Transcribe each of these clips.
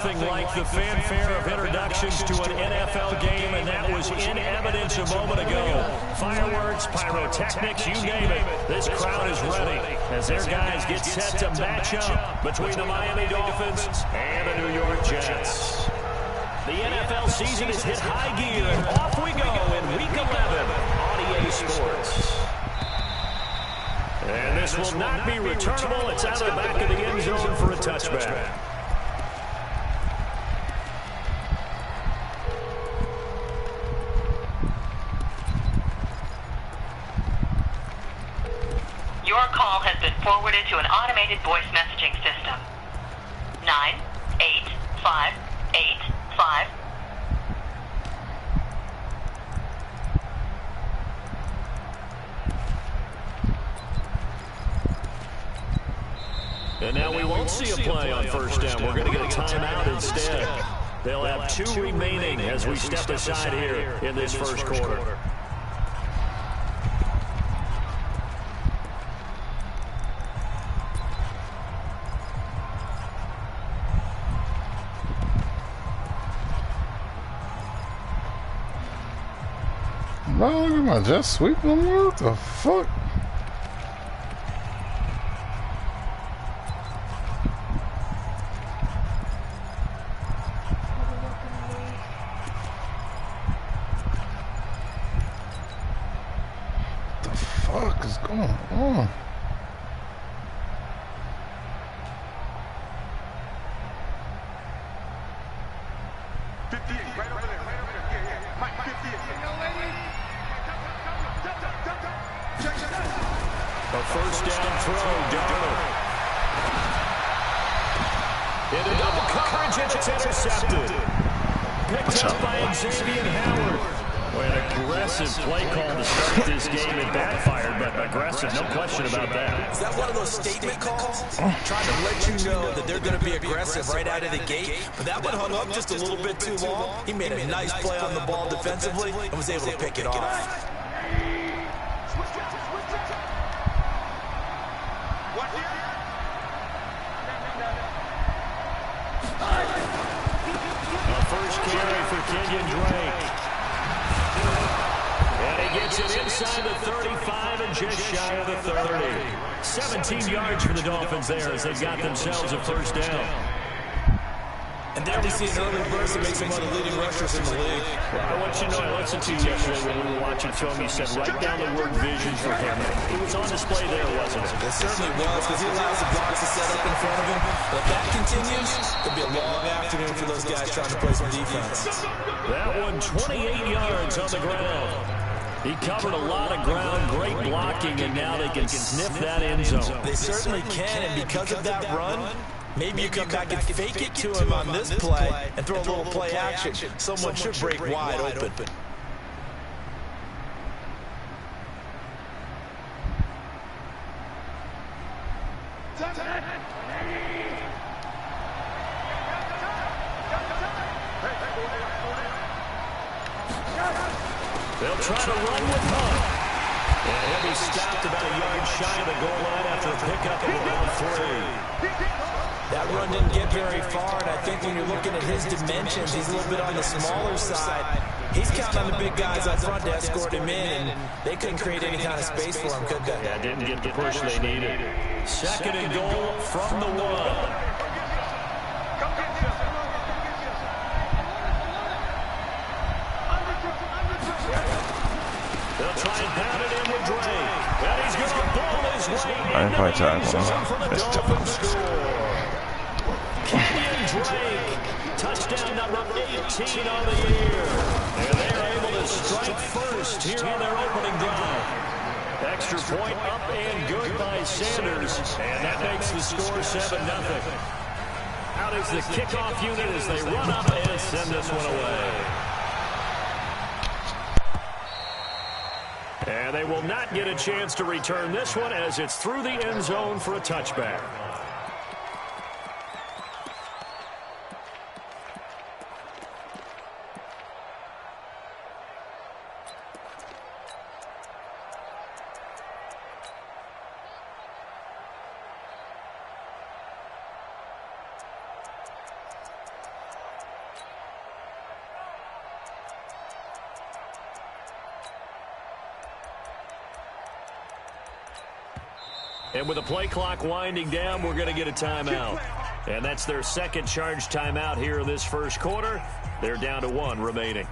Nothing like the fanfare of introductions to an NFL game, and that was in evidence a moment ago. Fireworks, pyrotechnics, you name it. This crowd is ready as their guys get set to match up between the Miami Dolphins and the New York Jets. The NFL season has hit high gear, and off we go in Week 11 on EA Sports. And this will not be returnable. It's out of the back of the end zone for a touchback. Your call has been forwarded to an automated voice messaging system. 98585. And now we won't see a play on first down. We're going to get a timeout instead. They'll have 2 remaining as we step aside here in this first quarter. No, look at my jet sweep no more. What the fuck? What the fuck is going on? A first down throw, Darnold. Into double coverage, and it's intercepted. Picked up by Xavier Howard. Well, an aggressive play call to start this game. It backfired, but aggressive, no question about that. Is that one of those statement calls? Trying to let you know that they're going to be aggressive right out of the gate. But that one hung up just a little bit too long. He made a nice play on the ball defensively and was able to pick it off. Inside the 35 and just shy of the 30. 17 yards for the Dolphins there as they've got themselves a first down. And there we see an early burst that makes him one of the leading rushers in the league. Well, I want you to know, I listened to you yesterday when we were watching film. You said right down the word vision for him. It was on display there, wasn't it? It certainly was, because he allows the blocks to set up in front of him. But if that continues, it'll be a long afternoon for those guys trying to play some defense. That one, 28 yards on the ground. He covered a lot of ground, great blocking, and now they can sniff that end zone. They certainly can, and because of that run, maybe you come back and fake it to him on this play and throw a little play action. Someone should break wide open. They'll try to run with Hunt. And he'll be stopped about a yard shy of the goal line after a pickup of about 3. That run didn't get very far, and I think when you're looking at his dimensions, he's a little bit on the smaller side. He's counting on the big guys up front to escort him in, and they couldn't create any kind of space for him, could they? Yeah, didn't get the push they needed. Second and goal from the 1. They'll try and pound it in with Drake. And he's going to ball his way into the end zone for the Dolphins score. Kenyon Drake, touchdown number 18 on the year. And they are able to strike first here on their opening drive. Extra point up and good by Sanders. And that makes the score 7-0. Out is the kickoff unit as they run up and send this one away. And they will not get a chance to return this one as it's through the end zone for a touchback. And with the play clock winding down, we're going to get a timeout. And that's their second charge timeout here in this first quarter. They're down to 1 remaining.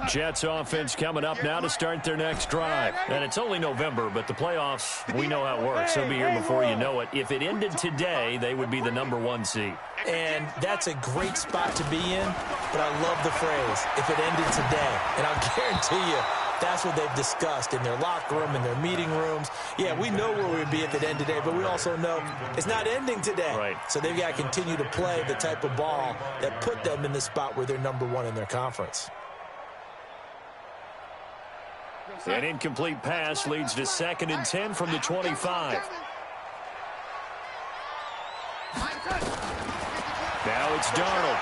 Jets offense coming up now to start their next drive. And it's only November, but the playoffs, we know how it works. They'll be here before you know it. If it ended today, they would be the #1 seed. And that's a great spot to be in, but I love the phrase, if it ended today. And I'll guarantee you, that's what they've discussed in their locker room, in their meeting rooms. Yeah, we know where we'd be if it ended today, but we also know it's not ending today. Right. So they've got to continue to play the type of ball that put them in the spot where they're #1 in their conference. An incomplete pass leads to 2nd and 10 from the 25. Now it's Darnold.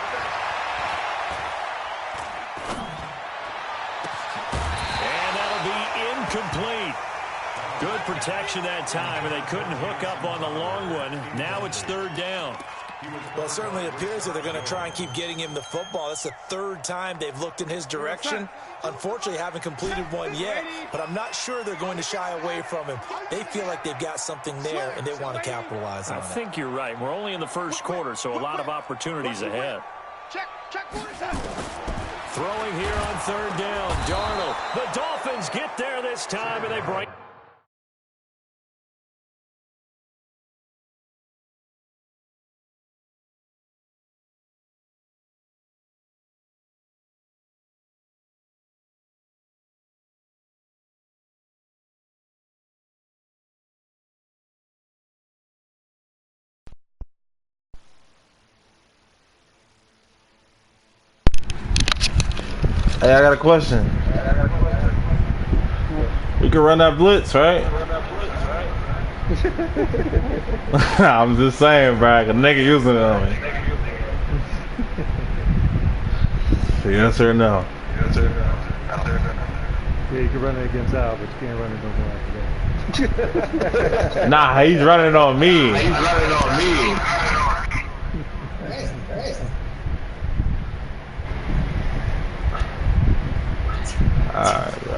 And that'll be incomplete. Good protection that time, and they couldn't hook up on the long one. Now it's 3rd down. Well, it certainly appears that they're going to try and keep getting him the football. That's the 3rd time they've looked in his direction. Unfortunately, haven't completed one yet, but I'm not sure they're going to shy away from him. They feel like they've got something there, and they want to capitalize on it. I think you're right. We're only in the first quarter, so a lot of opportunities ahead. Throwing here on 3rd down, Darnold. The Dolphins get there this time, and they break. Hey, I got a question. We can run that blitz, right? I'm just saying, bro. A nigga using it on me. Yes or no? Yes or no? Yeah, you can run it against Al, but you can't run it no more after that. Nah, he's running on me. He's running on me. Alright, bro.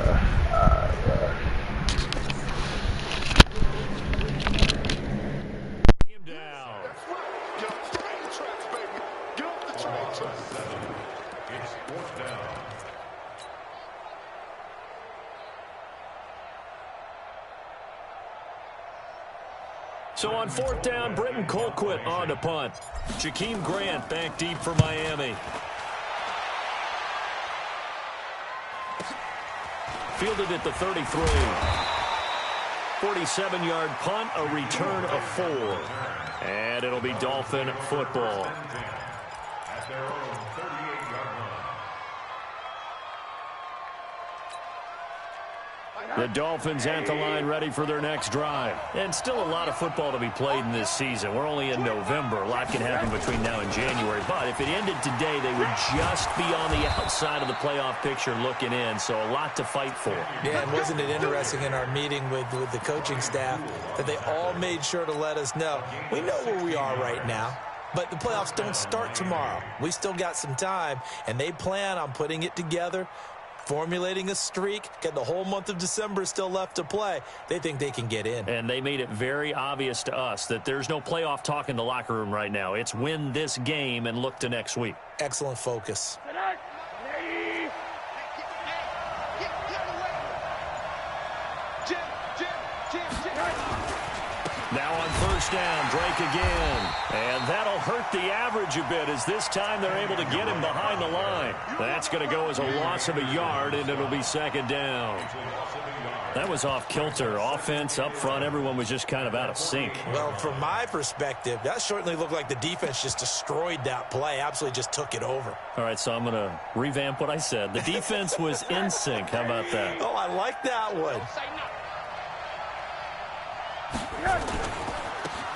Him down. Get off the train tracks, baby. Get off the train tracks. It's 4th down. So on 4th down, Britton Colquitt on to punt. Jakeem Grant back deep for Miami. Fielded at the 33. 47-yard punt, a return of 4. And it'll be Dolphin football. At their own 38-yard line. The Dolphins at the line ready for their next drive. And still a lot of football to be played in this season. We're only in November. A lot can happen between now and January. But if it ended today, they would just be on the outside of the playoff picture looking in. So a lot to fight for. Yeah, and wasn't it interesting in our meeting with the coaching staff that they all made sure to let us know, we know where we are right now, but the playoffs don't start tomorrow. We still got some time, and they plan on putting it together, formulating a streak, get the whole month of December still left to play. They think they can get in. And they made it very obvious to us that there's no playoff talk in the locker room right now. It's win this game and look to next week. Excellent focus. Now on 1st down, Drake again. And that'll hurt the average a bit as this time they're able to get him behind the line. That's going to go as a loss of a yard, and it'll be 2nd down. That was off kilter. Offense up front, everyone was just kind of out of sync. Well, from my perspective, that certainly looked like the defense just destroyed that play, absolutely just took it over. All right, so I'm going to revamp what I said. The defense was in sync. How about that? Oh, I like that one.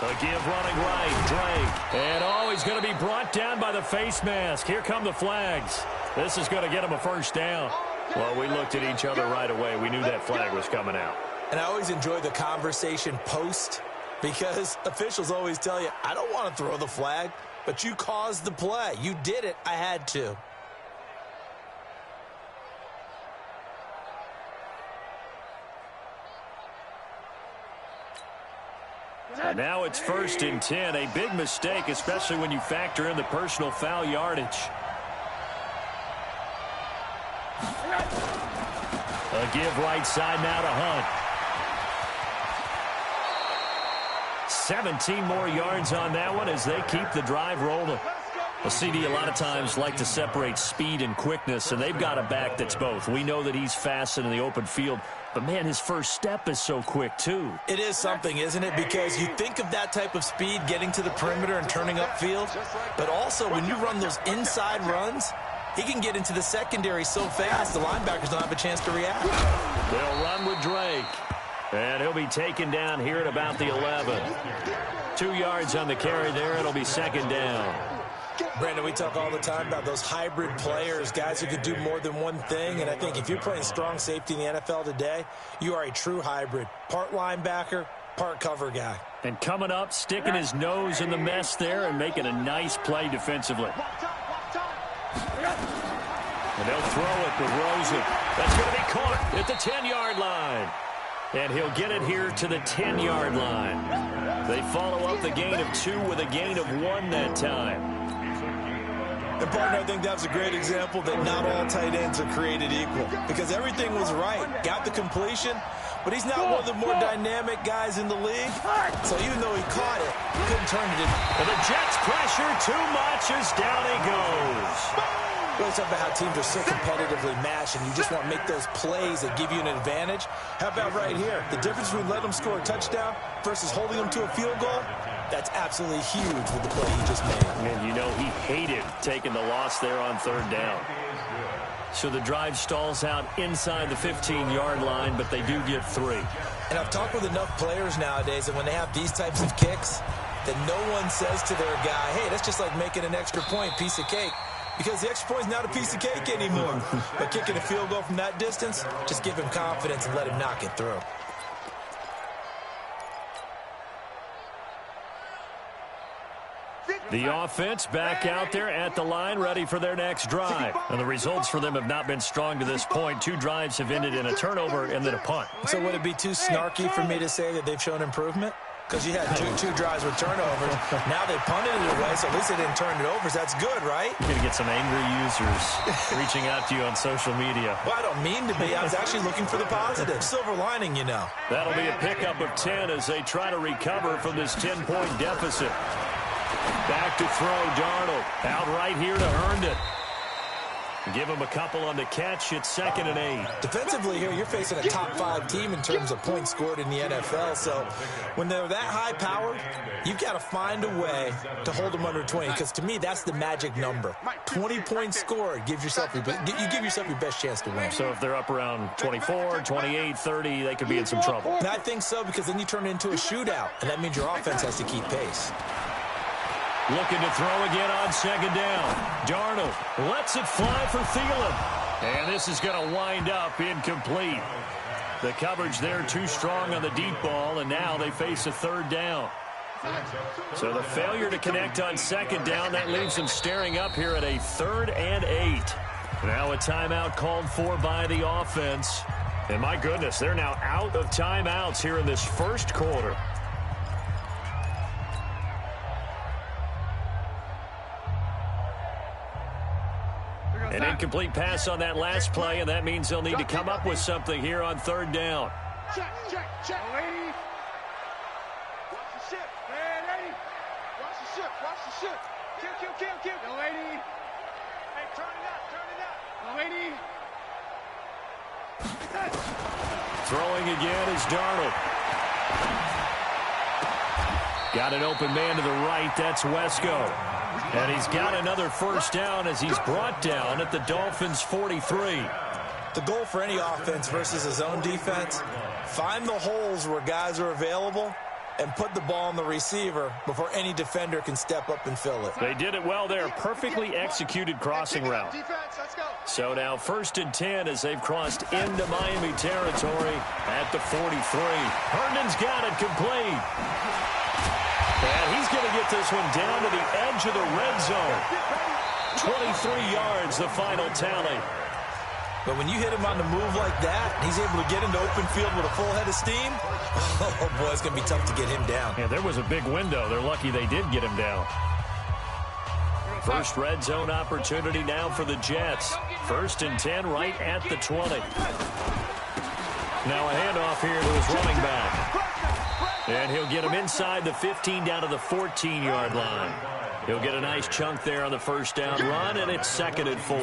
A give running right, Drake. And he's going to be brought down by the face mask. Here come the flags. This is going to get him a first down. Well, we looked at each other right away. We knew that flag was coming out. And I always enjoy the conversation post because officials always tell you, I don't want to throw the flag, but you caused the play. You did it. I had to. And now it's 1st and 10. A big mistake, especially when you factor in the personal foul yardage. A give right side now to Hunt. 17 more yards on that one as they keep the drive rolling. A CD a lot of times like to separate speed and quickness, and they've got a back that's both. We know that he's fast in the open field, but, man, his first step is so quick, too. It is something, isn't it? Because you think of that type of speed getting to the perimeter and turning upfield, but also when you run those inside runs, he can get into the secondary so fast the linebackers don't have a chance to react. They'll run with Drake, and he'll be taken down here at about the 11. 2 yards on the carry there. It'll be 2nd down. Brandon, we talk all the time about those hybrid players, guys who could do more than one thing, and I think if you're playing strong safety in the NFL today, you are a true hybrid. Part linebacker, part cover guy. And coming up, sticking his nose in the mess there and making a nice play defensively. And they'll throw it with Rosen. That's going to be caught at the 10-yard line. And he'll get it here to the 10-yard line. They follow up the gain of 2 with a gain of 1 that time. And, partner, I think that was a great example that not all tight ends are created equal. Because everything was right. Got the completion, but he's not one of the more dynamic guys in the league. So even though he caught it, he couldn't turn it in. And the Jets pressure too much as down he goes. We always talk about how teams are so competitively matched, and you just want to make those plays that give you an advantage. How about right here? The difference between letting them score a touchdown versus holding them to a field goal, that's absolutely huge with the play he just made. And you know he hated taking the loss there on 3rd down. So the drive stalls out inside the 15-yard line, but they do get 3. And I've talked with enough players nowadays that when they have these types of kicks, that no one says to their guy, hey, that's just like making an extra point, piece of cake. Because the extra point is not a piece of cake anymore. But kicking a field goal from that distance, just give him confidence and let him knock it through. The offense back out there at the line, ready for their next drive. And the results for them have not been strong to this point. 2 drives have ended in a turnover and then a punt. So would it be too snarky for me to say that they've shown improvement? Because you had two drives with turnovers. Now they punted it away, so at least they didn't turn it over. So that's good, right? You're going to get some angry users reaching out to you on social media. Well, I don't mean to be. I was actually looking for the positive. Silver lining, you know. That'll be a pickup of 10 as they try to recover from this 10-point deficit. Back to throw, Darnold. Out right here to Herndon. Give him a couple on the catch. It's 2nd and 8. Defensively here, you're facing a top 5 team in terms of points scored in the NFL. So when they're that high-powered, you've got to find a way to hold them under 20. Because to me, that's the magic number. 20 points scored gives yourself you give yourself your best chance to win. So if they're up around 24, 28, 30, they could be in some trouble. And I think so, because then you turn it into a shootout, and that means your offense has to keep pace. Looking to throw again on 2nd down. Darnold lets it fly for Thielen. And this is going to wind up incomplete. The coverage there too strong on the deep ball, and now they face a 3rd down. So the failure to connect on 2nd down, that leaves them staring up here at a 3rd and 8. Now a timeout called for by the offense. And my goodness, they're now out of timeouts here in this first quarter. An incomplete pass on that last play, and that means they'll need to come up with something here on 3rd down. Check. Lady. Watch the ship. Man, lady. Watch the ship. Kill. Yo, lady. Hey, turn it up. Yo, lady. Throwing again is Darnold. Got an open man to the right. That's Wesco. And he's got another first down as he's brought down at the Dolphins' 43. The goal for any offense versus his own defense, find the holes where guys are available and put the ball on the receiver before any defender can step up and fill it. They did it well there. Perfectly executed crossing route. So now 1st and 10 as they've crossed into Miami territory at the 43. Herndon's got it complete. And he's going to get this one down to the edge of the red zone. 23 yards, the final tally. But when you hit him on the move like that, he's able to get into open field with a full head of steam. Oh, boy, it's going to be tough to get him down. Yeah, there was a big window. They're lucky they did get him down. First red zone opportunity now for the Jets. 1st and 10 right at the 20. Now a handoff here to his running back. And he'll get him inside the 15 down to the 14-yard line. He'll get a nice chunk there on the first down run, and it's 2nd and 4.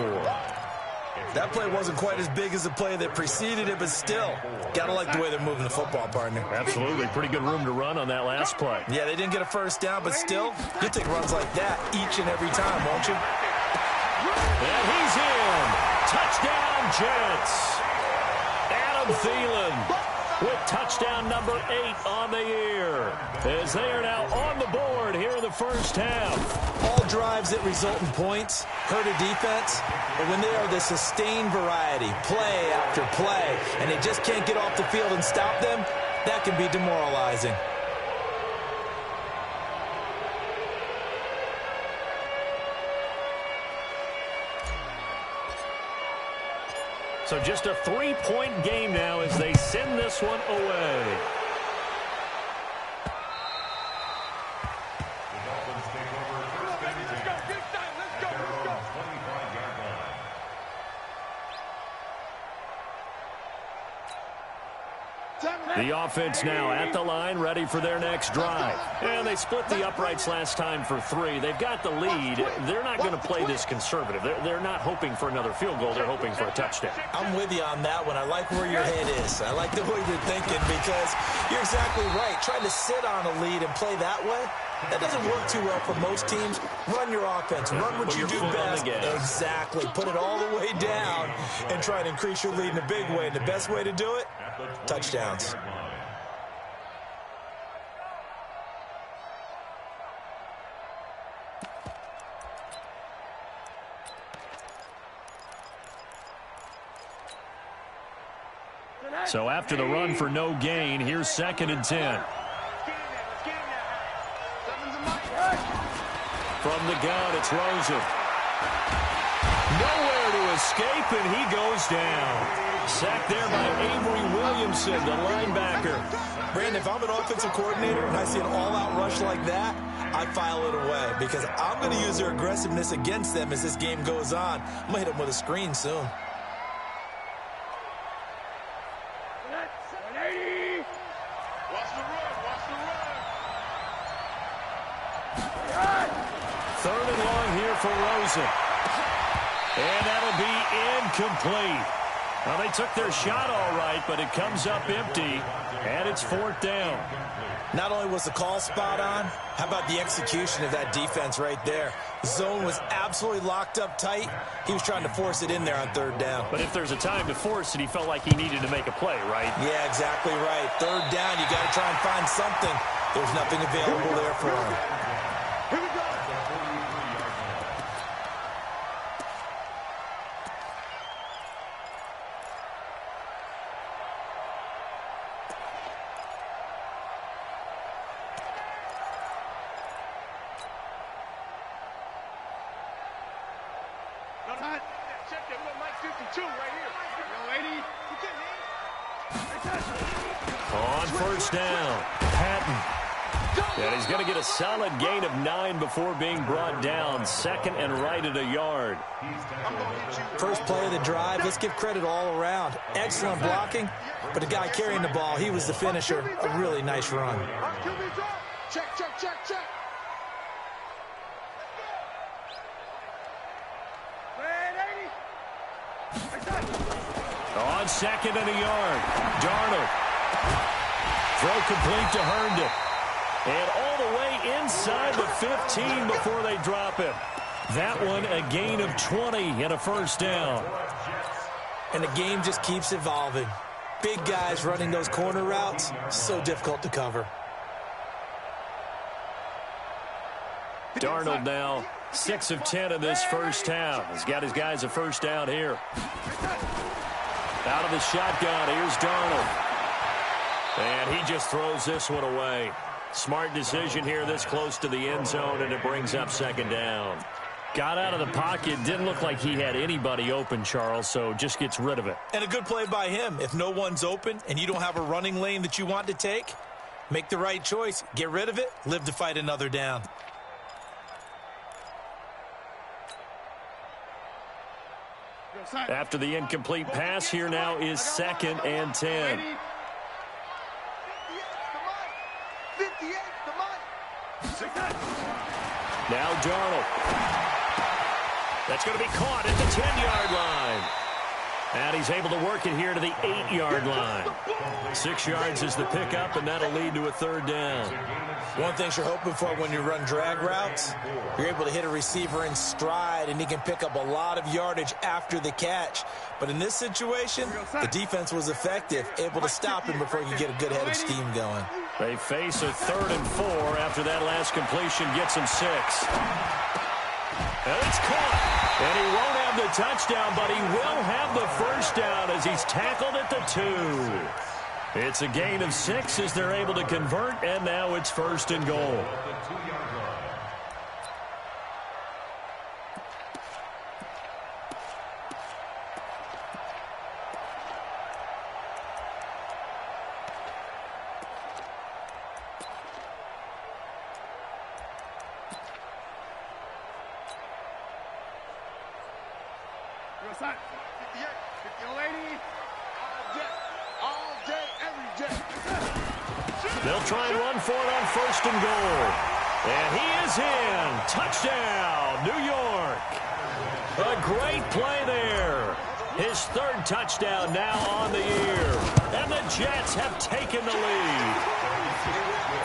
That play wasn't quite as big as the play that preceded it, but still, got to like the way they're moving the football, partner. Absolutely. Pretty good room to run on that last play. Yeah, they didn't get a first down, but still, you take runs like that each and every time, won't you? And he's in. Touchdown, Jets. Adam Thielen with touchdown number 8 on the year, as they are now on the board here in the first half. All drives that result in points hurt a defense, but when they are the sustained variety, play after play, and they just can't get off the field and stop them, that can be demoralizing. So just a 3-point game now as they send this one away. The offense now at the line, ready for their next drive. And they split the uprights last time for 3. They've got the lead. They're not going to play this conservative. They're not hoping for another field goal. They're hoping for a touchdown. I'm with you on that one. I like where your head is. I like the way you're thinking, because you're exactly right. Trying to sit on a lead and play that way, that doesn't work too well for most teams. Run your offense. Run what you do best. Exactly. Put it all the way down and try to increase your lead in a big way. And the best way to do it, touchdowns. So after the run for no gain, here's 2nd and 10. From the gun, it's Rosen. Nowhere to escape, and he goes down. Sacked there by Avery Williamson, the linebacker. Brandon, if I'm an offensive coordinator and I see an all-out rush like that, I file it away, because I'm going to use their aggressiveness against them as this game goes on. I'm going to hit them with a screen soon. Third and long here for Rosen. And that'll be incomplete. Well, they took their shot all right, but it comes up empty, and it's 4th down. Not only was the call spot on, how about the execution of that defense right there? The zone was absolutely locked up tight. He was trying to force it in there on 3rd down. But if there's a time to force it, he felt like he needed to make a play, right? Yeah, exactly right. 3rd down, you got to try and find something. There's nothing available there for him. Here we go. Check that little Mike 52 right here. Young lady, you get me? On 1st down, Patton. And he's going to get a solid gain of 9 before being brought down. 2nd and right at a yard. First play of the drive, let's give credit all around. Excellent blocking, but the guy carrying the ball, he was the finisher. A really nice run. Check, check, check, check. On 2nd and a yard, Darnold. Throw complete to Herndon. And all the way inside the 15 before they drop him. That one a gain of 20 and a 1st down. And the game just keeps evolving. Big guys running those corner routes, so difficult to cover. Darnold now 6 of 10 in this first half. He's got his guys a first down here. Out of the shotgun, here's Darnold. And he just throws this one away. Smart decision here this close to the end zone, and it brings up second down. Got out of the pocket. Didn't look like he had anybody open, Charles, so just gets rid of it. And a good play by him. If no one's open and you don't have a running lane that you want to take, make the right choice. Get rid of it. Live to fight another down. After the incomplete pass, here now is 2nd and 10. 58, Now Darnold. That's going to be caught at the 10-yard line. And he's able to work it here to the 8-yard line. 6 yards is the pickup, and that'll lead to a third down. One thing you're hoping for when you run drag routes, you're able to hit a receiver in stride, and he can pick up a lot of yardage after the catch. But in this situation, the defense was effective, able to stop him before you get a good head of steam going. They face a 3rd and 4 after that last completion gets him 6. And it's caught. And he won't have the touchdown, but he will have the first down as he's tackled at the 2. It's a gain of 6 as they're able to convert, and now it's 1st and goal. They'll try and run for it on 1st and goal. And he is in. Touchdown, New York. A great play there. His 3rd touchdown now on the year. And the Jets have taken the lead.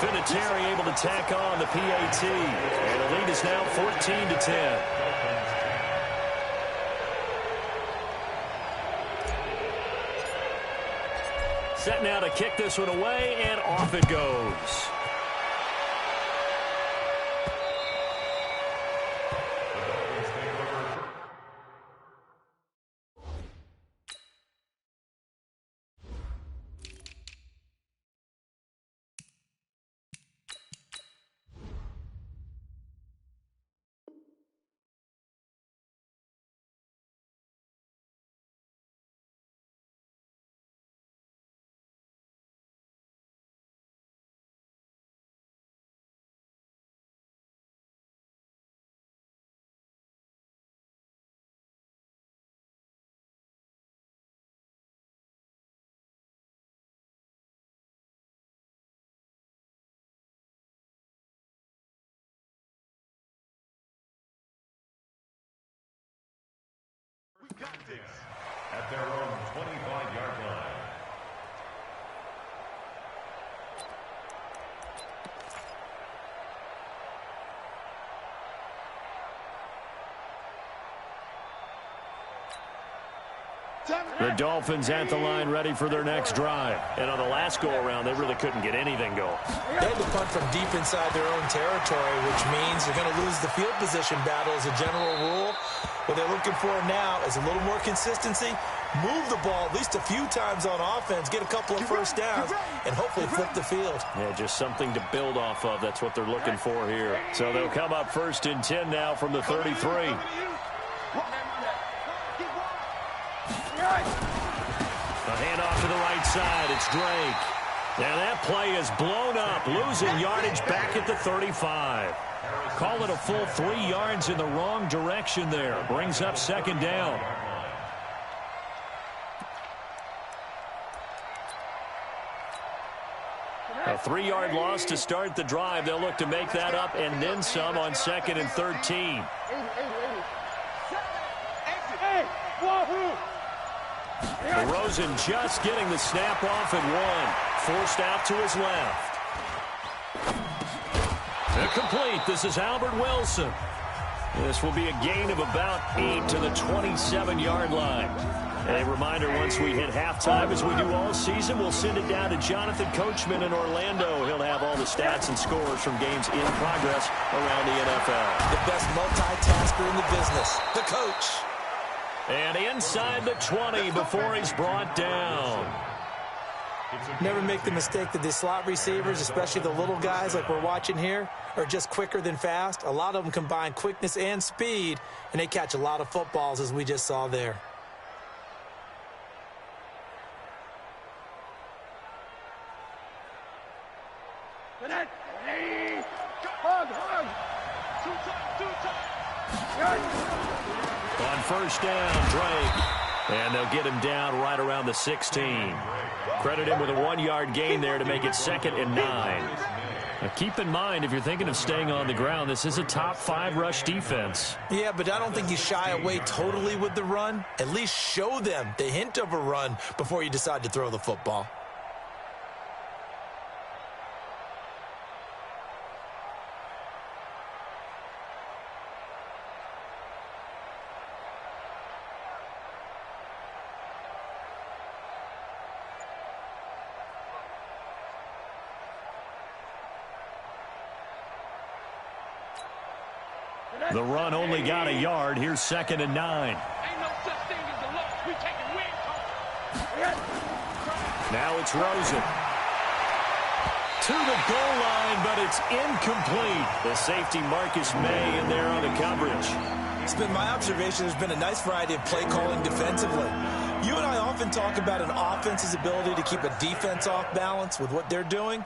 Vinatieri able to tack on the PAT. And the lead is now 14-10. Set now to kick this one away, and off it goes. Got this at their own 25-yard line. The Dolphins at the line ready for their next drive. And on the last go-around, they really couldn't get anything going. They had to punt from deep inside their own territory, which means they're going to lose the field position battle as a general rule. What they're looking for now is a little more consistency, move the ball at least a few times on offense, get a couple of first downs, and hopefully flip the field. Yeah, just something to build off of. That's what they're looking for here. So they'll come up 1st and 10 now from the 33. A handoff to the right side. It's Drake. Now that play is blown up, losing yardage back at the 35. Call it a full 3 yards in the wrong direction there. Brings up 2nd down. A 3-yard loss to start the drive. They'll look to make that up and then some on 2nd and 13. Rosen just getting the snap off at 1. Forced out to his left. Incomplete. This is Albert Wilson. This will be a gain of about 8 to the 27-yard line. A reminder, once we hit halftime, as we do all season, we'll send it down to Jonathan Coachman in Orlando. He'll have all the stats and scores from games in progress around the NFL. The best multitasker in the business, the coach. And inside the 20 before he's brought down. Never make the mistake that the slot receivers, especially the little guys like we're watching here, are just quicker than fast. A lot of them combine quickness and speed, and they catch a lot of footballs, as we just saw there. On first down, Drake. And they'll get him down right around the 16. Credit him with a 1-yard gain there to make it 2nd and 9. Now keep in mind, if you're thinking of staying on the ground, this is a top 5 rush defense. Yeah, but I don't think you shy away totally with the run. At least show them the hint of a run before you decide to throw the football. The run only got a yard. Here's 2nd and 9. Ain't no such thing as a loss. We taking win, coach. Now it's Rosen. To the goal line, but it's incomplete. The safety Marcus May in there on the coverage. It's been my observation there's been a nice variety of play calling defensively. You and I often talk about an offense's ability to keep a defense off balance with what they're doing.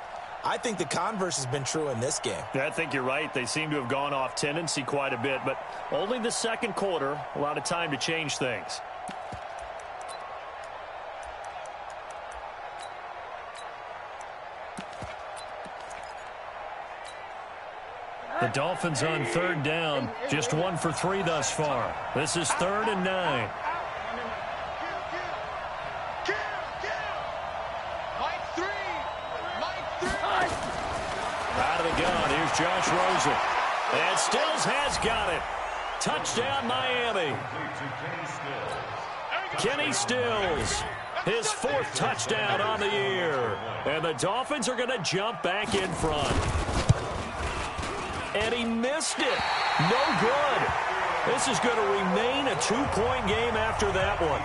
I think the converse has been true in this game. I think you're right. They seem to have gone off tendency quite a bit, but only the second quarter. A lot of time to change things. The Dolphins on 3rd down, just 1 for 3 thus far. This is 3rd and 9. Out of the gun, here's Josh Rosen. And Stills has got it. Touchdown, Miami. Kenny Stills, his 4th touchdown on the year. And the Dolphins are going to jump back in front. And he missed it. No good. This is going to remain a 2-point game after that one.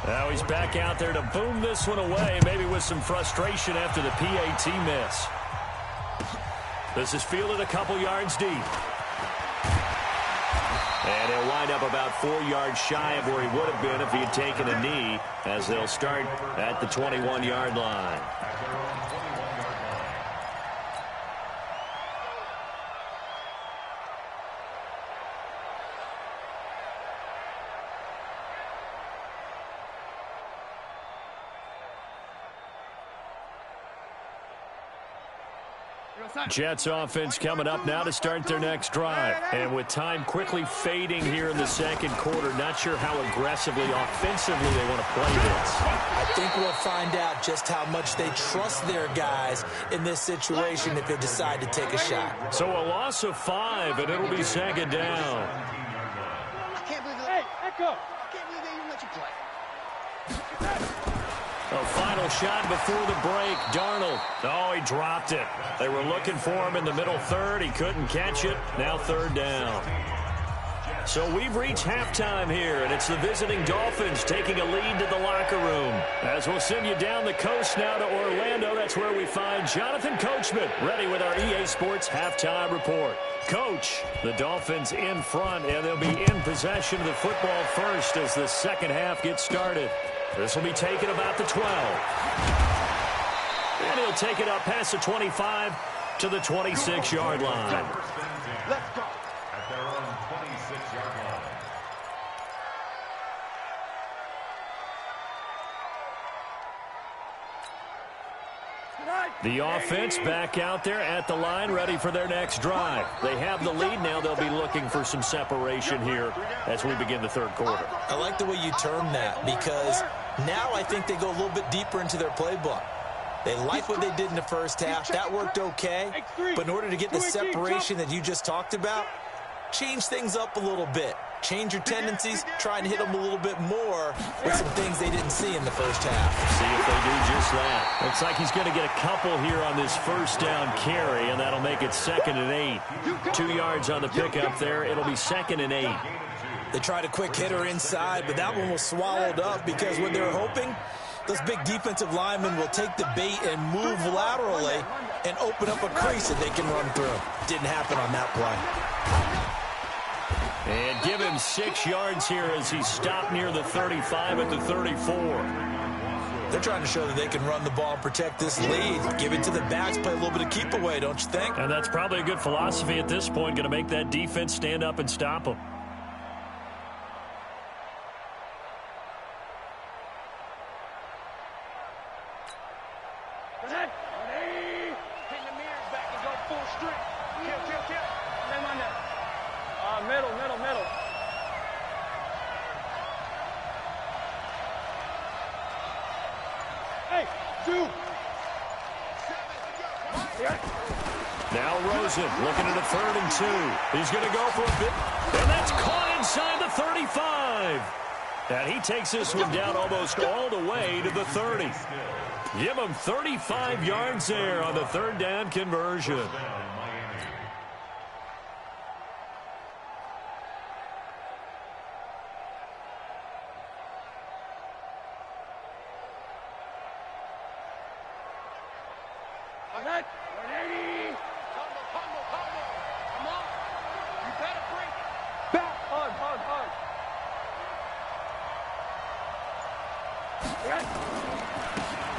Now he's back out there to boom this one away, maybe with some frustration after the PAT miss. This is fielded a couple yards deep. And he'll wind up about 4 yards shy of where he would have been if he had taken a knee, as they'll start at the 21-yard line. Jets offense coming up now to start their next drive. And with time quickly fading here in the second quarter, not sure how aggressively, offensively they want to play this. I think we'll find out just how much they trust their guys in this situation if they decide to take a shot. So a loss of 5, and it'll be 2nd down. I can't believe it. Hey, Echo. I can't believe they even let you play. A final shot before the break. Darnold. Oh, he dropped it. They were looking for him in the middle 3rd. He couldn't catch it. Now 3rd down. So we've reached halftime here, and it's the visiting Dolphins taking a lead to the locker room. As we'll send you down the coast now to Orlando, that's where we find Jonathan Coachman, ready with our EA Sports halftime report. Coach, the Dolphins in front, and they'll be in possession of the football first as the second half gets started. This will be taken about the 12. And he'll take it up past the 25 to the 26-yard line. Let's go. At their own 26-yard line. The offense back out there at the line, ready for their next drive. They have the lead now. They'll be looking for some separation here as we begin the 3rd quarter. I like the way you term that, because now I think they go a little bit deeper into their playbook. They like what they did in the first half. That worked okay. But in order to get the separation that you just talked about, change things up a little bit. change your tendencies, try and hit them a little bit more with some things they didn't see in the first half. See if they do just that. Looks like he's going to get a couple here on this first down carry, and that'll make it 2nd and 8. 2 yards on the pickup there. It'll be 2nd and 8. They tried a quick hitter inside, but that one was swallowed up because what they were hoping, those big defensive linemen will take the bait and move laterally and open up a crease that they can run through. Didn't happen on that play. And give him 6 yards here as he stopped near the 35 at the 34. They're trying to show that they can run the ball and protect this lead. Give it to the backs, play a little bit of keep away, don't you think? And that's probably a good philosophy at this point, going to make that defense stand up and stop them. Middle. Hey, 2. Now Rosen looking at a 3rd and 2. He's going to go for a bit. And that's caught inside the 35. And he takes this one down almost all the way to the 30. Give him 35 yards there on the 3rd down conversion.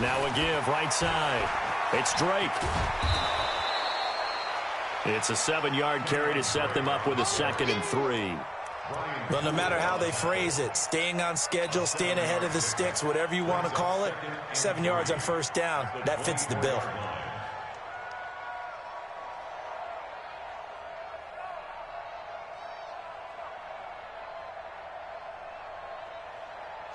Now a give right side. It's Drake. It's a 7-yard carry to set them up with a 2nd and 3. Well, no matter how they phrase it, staying on schedule, staying ahead of the sticks, whatever you want to call it, 7 yards on 1st down, that fits the bill.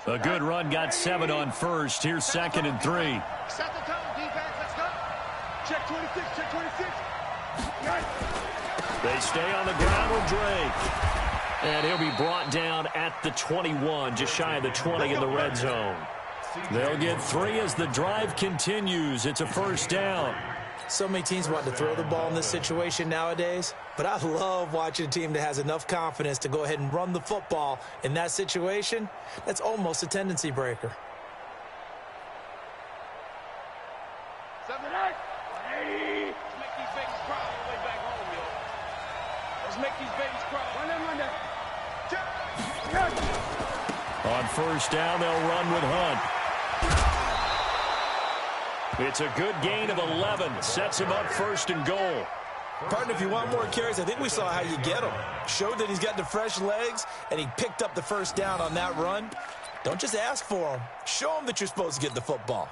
A good run got 7 on 1st. Here's 2nd and 3. Set the tone, defense. Let's go. Check 26. Check 26. They stay on the ground with Drake. And he'll be brought down at the 21, just shy of the 20 in the red zone. They'll get 3 as the drive continues. It's a 1st down. So many teams want to throw the ball in this situation nowadays, but I love watching a team that has enough confidence to go ahead and run the football in that situation. That's almost a tendency breaker. 7 and 8. 180. Let's make these babies cry on the way back home, yo. Let's make these babies cry. Run that. On 1st down, they'll run with Hunt. It's a good gain of 11. Sets him up 1st and goal. Partner, if you want more carries, I think we saw how you get him. Showed that he's got the fresh legs, and he picked up the 1st down on that run. Don't just ask for him. Show him that you're supposed to get the football.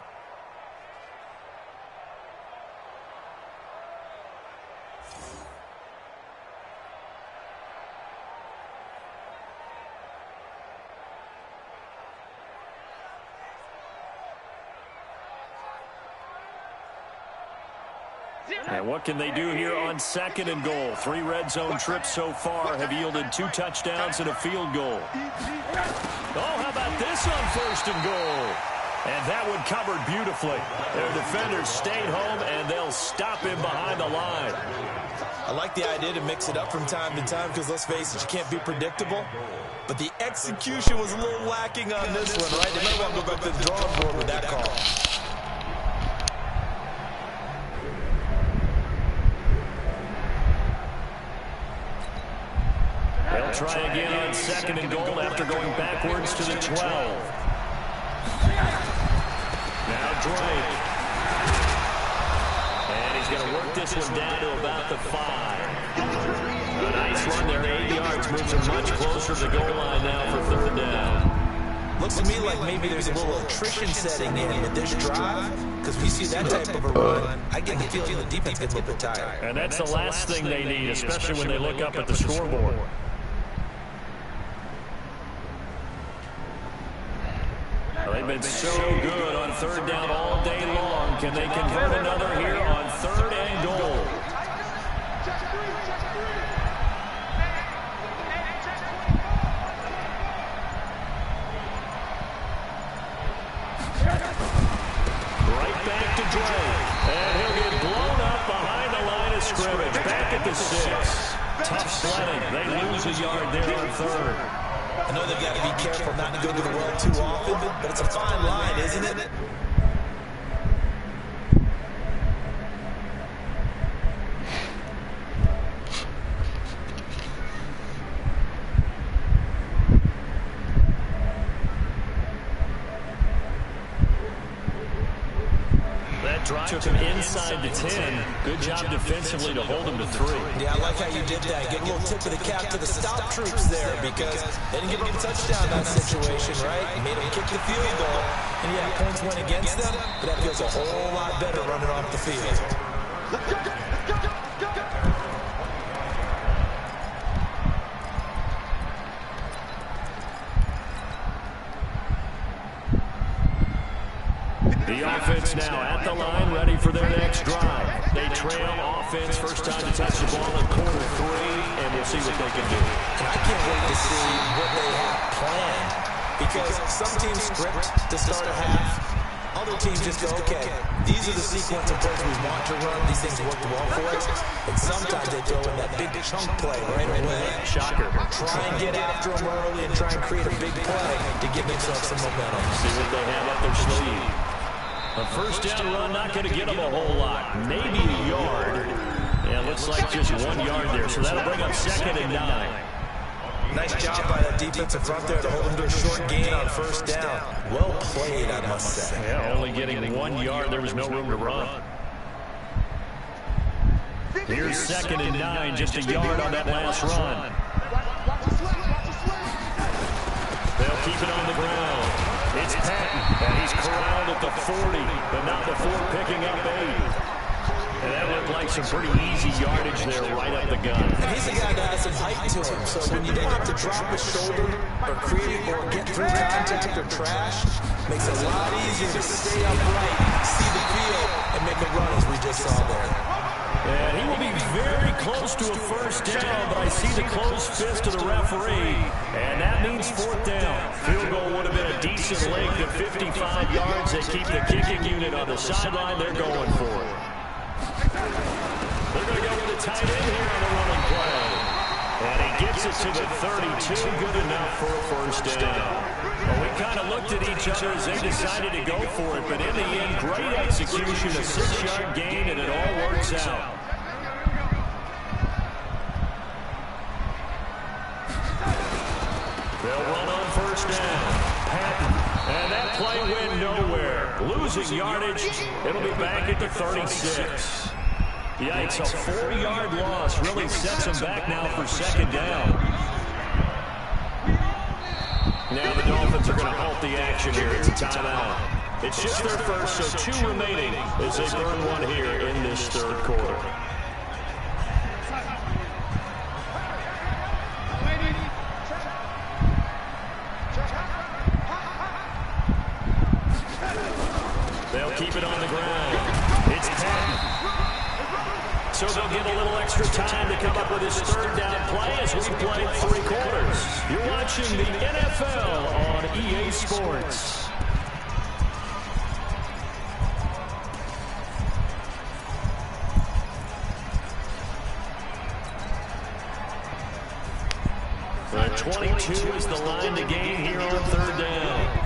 And what can they do here on 2nd and goal? 3 red zone trips so far have yielded 2 touchdowns and a field goal. Oh, how about this on 1st and goal? And that one covered beautifully. Their defenders stayed home, and they'll stop him behind the line. I like the idea to mix it up from time to time because, let's face it, you can't be predictable. But the execution was a little lacking on this one, right? They might want to go back to the drawing board with that call. They'll try again on 2nd and goal after going backwards to the 12. Now Drake. And he's going to work this one down to about the 5. A nice run there, 8 yards, moves him much closer to the goal line now for 3rd down. Looks to me like maybe there's a little attrition setting in with this drive, because we see that type of a run. I get the feeling the defense gets a little bit tired. And that's the last thing they need, especially when they look up at the scoreboard. Well, they've been so good on 3rd down all day long. Can they convert another here on 3rd and goal? to Drake. And he'll get blown up behind the line of scrimmage. Back at the 6. Tough sledding. They lose a yard there on 3rd. I know they've got to be careful not to go to the well too often, but it's a fine line, isn't it? Took him inside the 10. Good job defensively to hold him to 3. Yeah, I like how you did that. Give a little tip of the cap to the stop troops there because they didn't give up a touchdown in that situation, right? Made them kick the field goal, and yeah, points went against them, but that feels a whole lot better running off the field. Let's go. The offense now at the line, ready for their next drive. They trail offense, first time to touch the ball in quarter 3, and we'll see what they can do. And I can't wait to see what they have planned because some teams script to start a half. Other teams just go, okay, these are the sequence of plays we want to run. These things work well for us. And sometimes they throw in that big chunk play right away. Shocker. Try and get after them early and try and create a big play to give themselves some momentum. See what they have up their sleeve. A first down run, not going to get them a whole lot. Maybe a yard. Yeah, looks like just 1 yard there. So that'll bring up 2nd and 9. Nice job by that defensive front there to hold them to a short gain on first down. Well played, I must say. Yeah, only getting 1 yard. There was no room to run. Here's 2nd and 9, just a yard on that last run. They'll keep it on the ground. It's Patton, and he's corralled at the 40, but not before picking up 8. And that looked like some pretty easy yardage there right up the gun. And he's a guy that has some height to him, so when you don't have to drop his shoulder or create or get through contact or trash, makes it a lot easier to stay upright, see the field, and make a run as we just saw there. And he will be very close to a first down, but I see the closed fist of the referee, and that means 4th down. Field goal would have been a decent length of 55 yards. They keep the kicking unit on the sideline. They're going for it. They're going to go with a tight end here on the running play. And he gets it to the 32. Good enough for a first down. Well, we kind of looked at each other as they decided to go for it, but in the end, great execution, a 6-yard gain, and it all works out. They'll run on first down. Patton. And that play went nowhere. Losing yardage. It'll be back at the 36. Yikes, a 4-yard loss really sets them back now for 2nd down. Now the Dolphins are going to halt the action here. It's a timeout. It's just their first, so 2 remaining as they burn 1 here in this 3rd quarter. They'll keep it on the ground. It's Patton. So they'll get a little extra time to come up with his 3rd down play as we play 3 quarters. You're watching the NFL on EA Sports. The 22 is the line to gain here on 3rd down.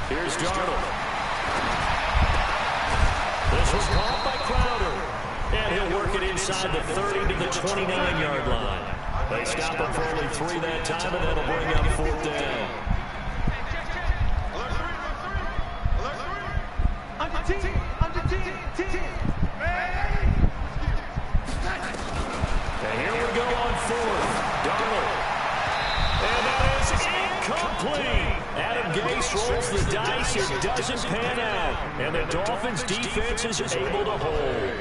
Here's Darnold. This was caught by Crowder. And he'll work it inside the 30 to the 29-yard line. They stop him for only 3 that time, and that'll bring up 4th down. And here we go on 4th. Darnold. And that is incomplete. Adam Gase rolls the dice. It doesn't pan out. And the Dolphins' defense is able to hold.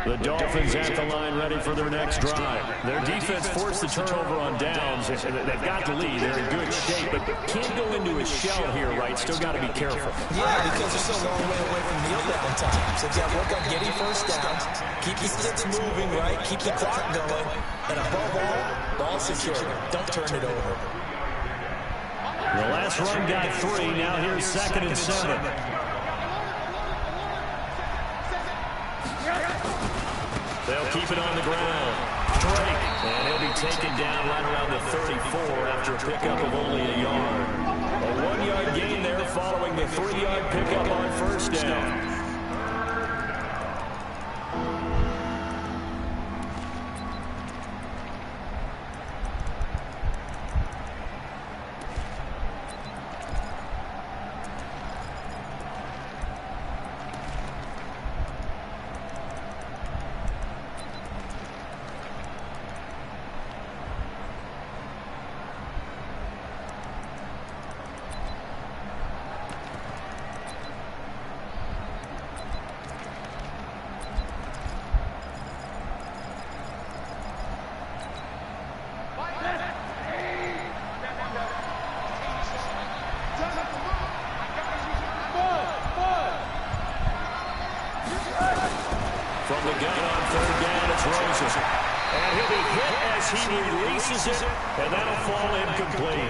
The Dolphins at the line ready for their next drive. Their defense forced the turnover on downs. They've got the lead. They're in good shape, but can't go into a shell here, right? Still got to be careful. Yeah, because they're so long way away from kneel down time. So you got to work on getting first down, keep the sticks moving, right? Keep the clock going, and above all, ball secure. Don't turn it over. The last run got 3. Now here's 2nd and 7. They'll keep it on the ground. Drake, and he'll be taken down right around the 34 after a pickup of only a yard. A 1-yard gain there following the 3-yard pickup on first down. From the gun on 3rd down, it's Roses. And he'll be hit as he releases it, and that'll fall incomplete.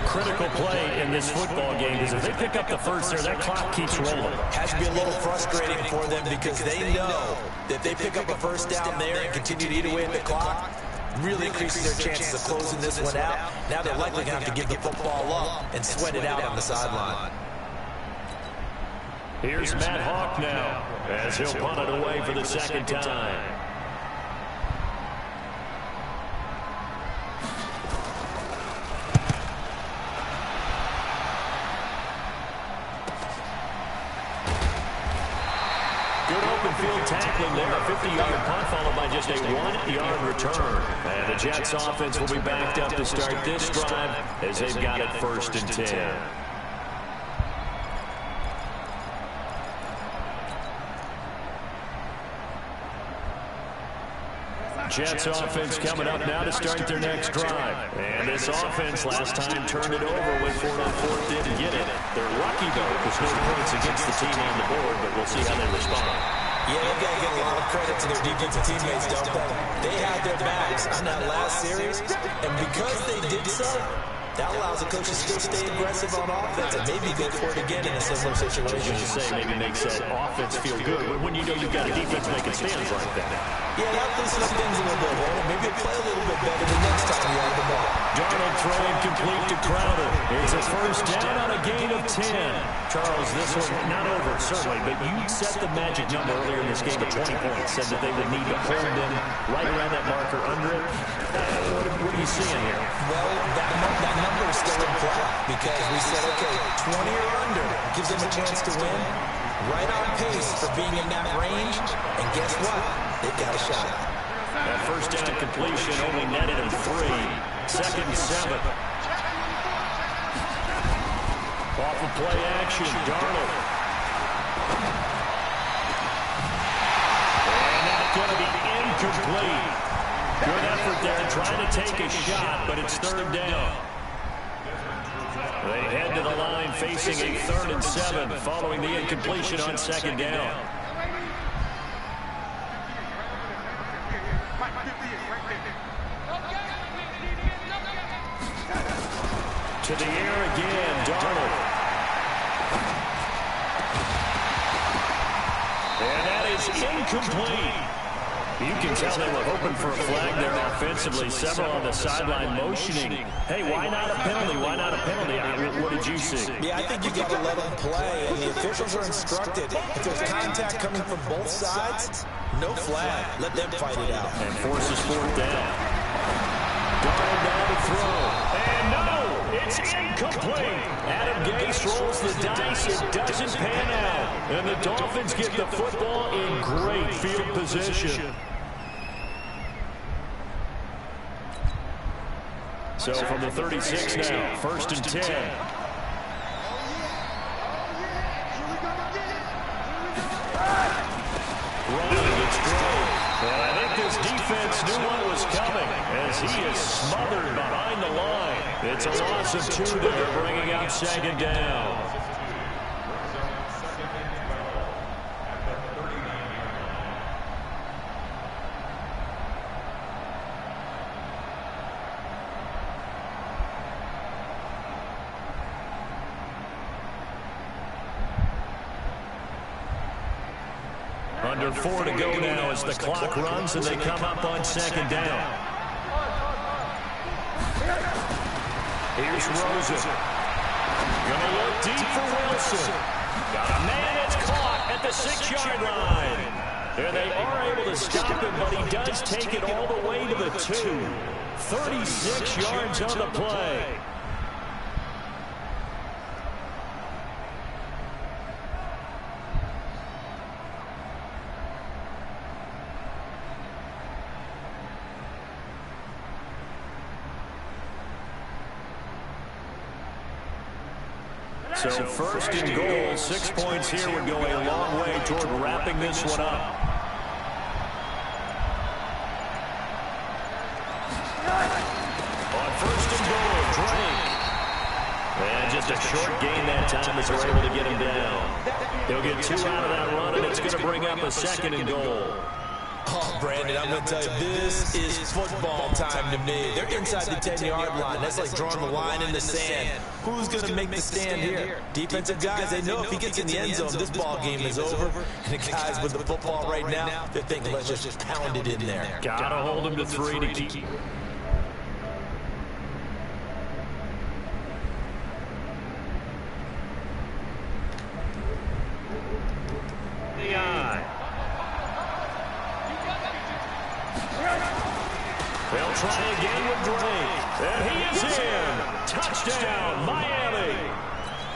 Critical play in this football game, because if they pick up the first there, that clock keeps rolling. Has to be a little frustrating for them because they know that if they pick up a first down there and continue to eat away at the clock, really increases their chances of closing this one out. Now they're likely going to have to give the football up and sweat it out on the sideline. Here's Matt Hawk now, as he'll punt it away for the 2nd time. Good open field tackling there, a 50-yard punt followed by just a 1-yard return. And the Jets offense will be backed up to start this drive as they've got it 1st and 10. Jets offense coming up now to start their next drive. And this offense last time turned it over, went for it on 4th, didn't get it. They're lucky, though, because no points against the team on the board, but we'll see how they respond. Yeah, they've got to give a lot of credit to their defensive teammates, don't they? They had their backs on that last series, and because they did so, that allows the coach to still stay aggressive on offense and maybe go for it again in a similar situation. You say maybe makes that offense feel good when you know you've got a defense making stands like that. Yeah, that loosens up things a little bit, right? Maybe play a little bit better the next time you have the ball. Darnold throwing complete to Crowder. It's a first down on a gain of 10. Charles, this one not over, certainly, but you set the magic number earlier in this game at 20 points, said that they would need to hold them right around that marker under it. What are you seeing here? Well, that number is still in play because we said, okay, 20 or under gives them a chance to win. Right on pace for being in that range. And guess what? They've got a shot. That first down completion only netted him 3. 2nd and 7. Off of play action, Darnold. And that's going to be incomplete. Good effort there, trying to take a shot, but it's 3rd down. They head to the line facing a 3rd and 7 following the incompletion on 2nd down. To the air again, Darnold. And that is incomplete. You can tell they were hoping for a flag there offensively. Several on the sideline motioning. Hey, why not a penalty? Why not a penalty? What did you see? Yeah, I think you got to let them play, and the officials are instructed. If there's contact coming from both sides, no flag. Let them fight it out. And forces 4th down. Darnold down to throw. And no, it's incomplete. Adam Gase rolls the dice. It doesn't pan out. And the Dolphins get the football in great field position. So from the 36 now, 1st and 10. Running, it's Drake. defense knew what was coming as he is smothered behind the line. It's a loss of 2 there, bringing up second down. Under 4 to go now as the clock runs and they come up on second down. Here's Rosen. Gonna look deep for Wilson. Got a man that's caught at the 6-yard line. And they are able to stop him, but he does take it all the way to the 2. 36 yards on the play. So first and goal, 6 points here would go a long way toward wrapping this one up. On first and goal, Drake. And just a short gain that time as they're able to get him down. He'll get 2 out of that run, and it's going to bring up a second and goal. Oh, Brandon, I'm going to tell you, this is football time to me. They're inside the 10-yard line. That's like drawing the line in the sand. Who's going to make the stand here? Defensive guys, they know if he gets in the end zone, this ball game is over. And the guys with the football right now, they're thinking, let's just pound it in there. Got to hold him to 3 to keep. The eye. They'll try again with Drake. And he is in. Touchdown, Miami.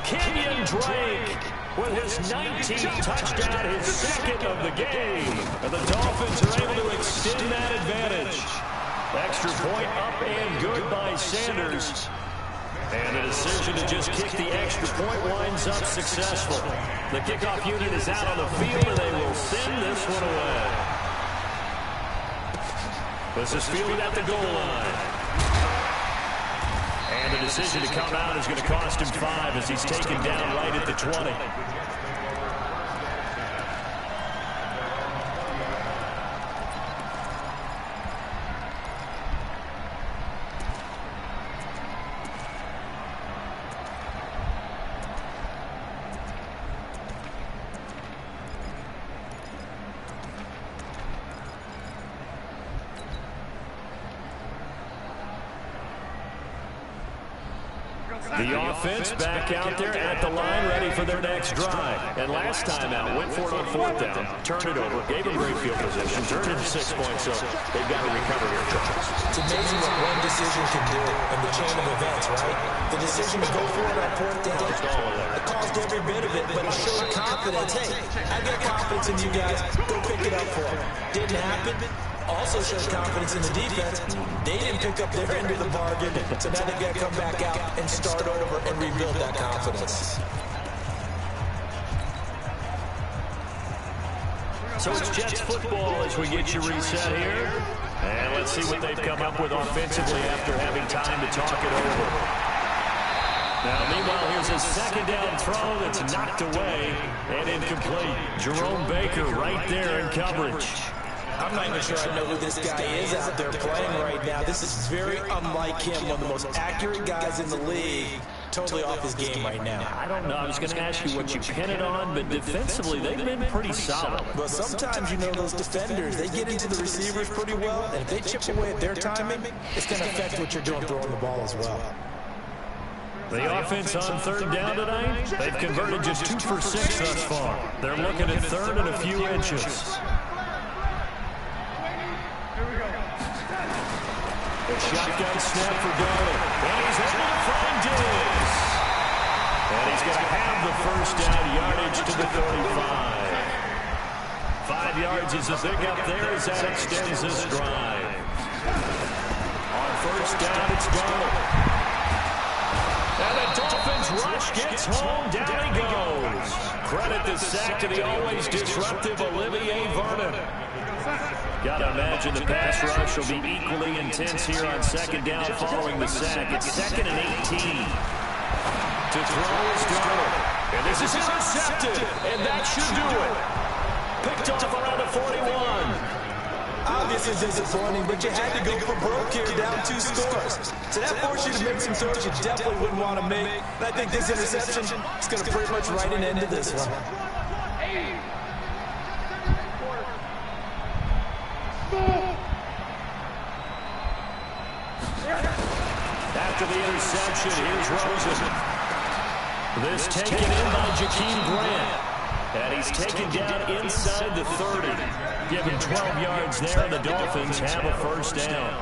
Kenyon Drake with his 19th touchdown, his second of the game. And the Dolphins are able to extend that advantage. Extra point up and good by Sanders. And the decision to just kick the extra point winds up successful. The kickoff unit is out on the field, and they will send this one away. This is fielded at the goal line. And the decision to come out is going to cost him 5 as he's taken down right at the 20. The offense back out there at the line, ready for their next drive. And last time out, went for it on 4th down, turned it over, gave them great field position, turned it to 6 points, so they've got to recover here, Charles. It's amazing what one decision can do in the chain of events, right? The decision to go for it on 4th down, it caused every bit of it, but it showed confidence. Hey, I got confidence in you guys. Go pick it up for them. Didn't happen. Also showed confidence in the defense. They didn't pick up their end of the bargain, so now they've got to come back out and start over and rebuild that confidence. So it's Jets football as we get you reset here. And let's see what they've come up with offensively after having time to talk it over. Now, meanwhile, here's a second down throw that's knocked away and incomplete. Jerome Baker right there in coverage. I'm not even sure I know who this guy is out there playing right now. This is very unlike him, one of the most accurate guys in the league. Totally off his game right now. I don't know. I was going to ask you what you pin it on, but defensively, they've been pretty solid. But sometimes, you know, those defenders, they get into the receivers pretty well, and if they chip away at their timing, it's going to affect what you're doing throwing the ball as well. The offense on 3rd down tonight, they've converted just 2 for 6 thus far. They're looking at 3rd and a few inches. Shotgun snap for Darnold. And he's able to find Diggs. And he's going to have the first down, yardage to the 35. 5 yards is a big up there as that extends this drive. On 1st down, it's Darnold. And the Dolphins rush gets home. Down he goes. Credit the sack to the always disruptive Olivier Vernon. Gotta imagine the pass rush will be equally intense here on second down following the sack. It's 2nd and 18. To throw is Darnold. And this is intercepted. And that should do it. Picked off around the 41. Obviously disappointing, but you had to go for broke here, down 2 scores. So that forced you to make some throws you definitely wouldn't want to make. And I think this interception is going to pretty much write an end to this one. After the interception, here's Rosen. This taken in by Jakeem Grant. And he's taken down inside the 30. Given 12 yards there, the Dolphins have a first down.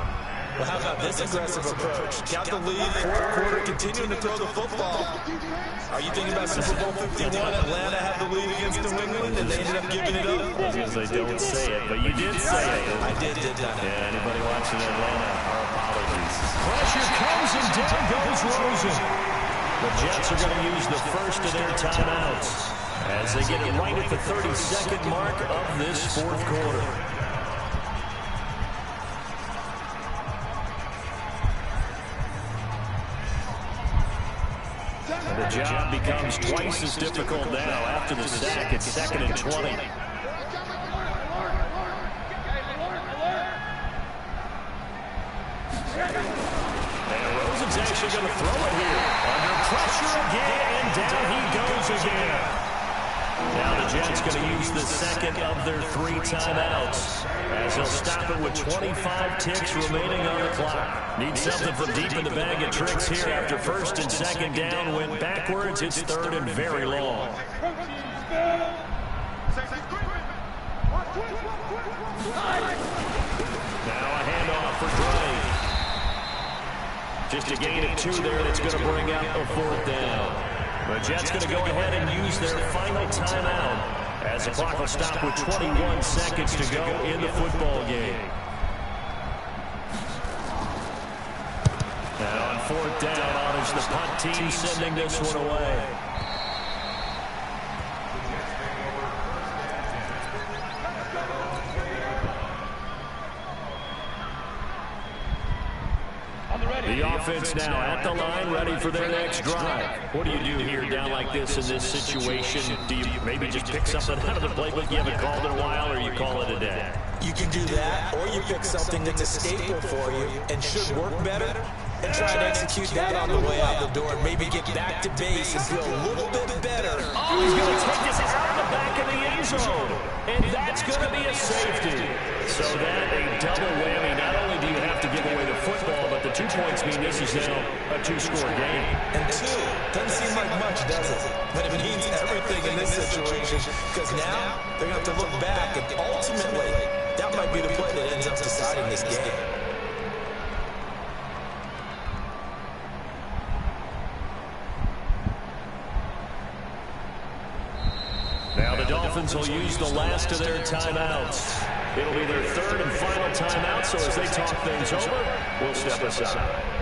Well, how about this aggressive approach? Count the lead, 4th quarter, continuing to throw the football. Are you thinking about Super Bowl 51? Atlanta had the lead against New England, and they ended up giving it up? I was going to say, don't say it, but you did say it. I did I? Yeah, anybody watching Atlanta, our apologies. Pressure comes, and down goes Rosen. The Jets are going to use the first of their timeouts as they get it right at the 32nd mark of this 4th quarter. And the job becomes twice as difficult now after the sack. It's 2nd and 20. And Rosen's actually going to throw it here. Under pressure again, and down he goes again. Now the Jets going to use the second of their 3 timeouts as they'll stop it with 25 ticks remaining on the clock. Need something from deep in the bag of tricks here after 1st and 2nd down. Went backwards. It's 3rd and very long. Now a handoff for Gray. Just a gain of 2 there that's going to bring out a 4th down. The Jets going to go ahead and use their final timeout as the clock will stop with 21 seconds to go in the football game. Now on 4th down, it's the punt team sending this one away. The offense now at the line, ready for their next drive. What do you do here down like this in this situation? Do you maybe just pick something out of the playbook you haven't called in a while, or you call it a day? You can do that, or you pick something that's a staple for you and should work better, and try and execute that on the way out the door, and maybe get back to base and feel a little bit better. Oh, he's going to take this out of the back of the end zone, and that's going to be a safety. So that a double whammy. Not only do you have to give away the football, but the 2 points mean this is now a 2-score game. And 2 doesn't seem like much, does it? But it means everything in this situation, because now they're going to have to look back, and ultimately, that might be the play that ends up deciding this game. Now the Dolphins will use the last of their timeouts. It'll be their 3rd and final timeout, so as they talk things over, we'll step aside.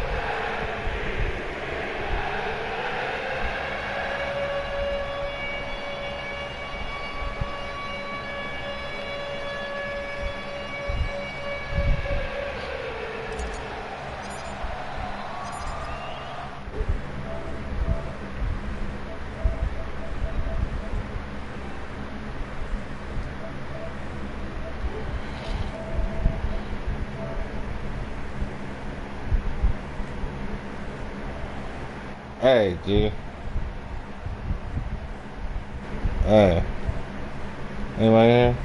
Hey, G. Hey. Anybody here?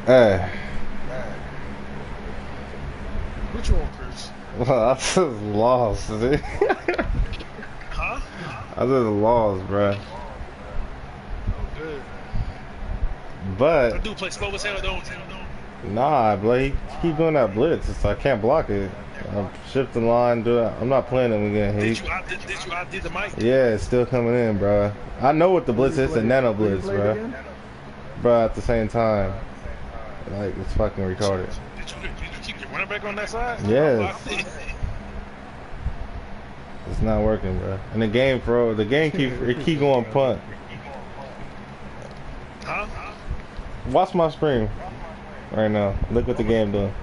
Hey. Which walkers? Well, I just lost, dude. Huh? I just lost, bruh. Oh, good. But That dude play slow as hell, though. nah, boy, he keep doing that blitz, so I can't block it. Shift the line. Do it. I'm not playing him again. Did you outdid the mic? Yeah, it's still coming in, bro. I know what the blitz is. It's a nano blitz, bro. Bro, at the same time, like it's fucking retarded. Did you keep your running back on that side? Yes. It's not working, bro. And the game keep going punt. Huh? Watch my screen right now. Look what the game doing.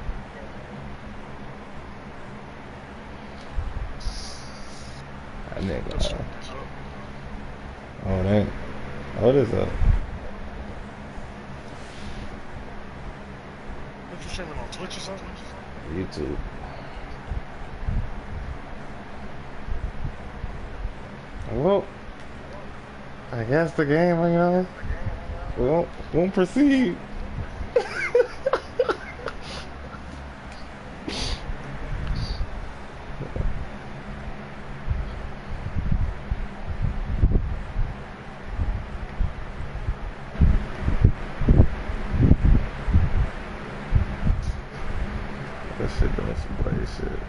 That nigga. Oh, it ain't. What is that? What you streaming on Twitch or something? YouTube. Well, I guess the game, you know, won't proceed. That shit doing some crazy shit.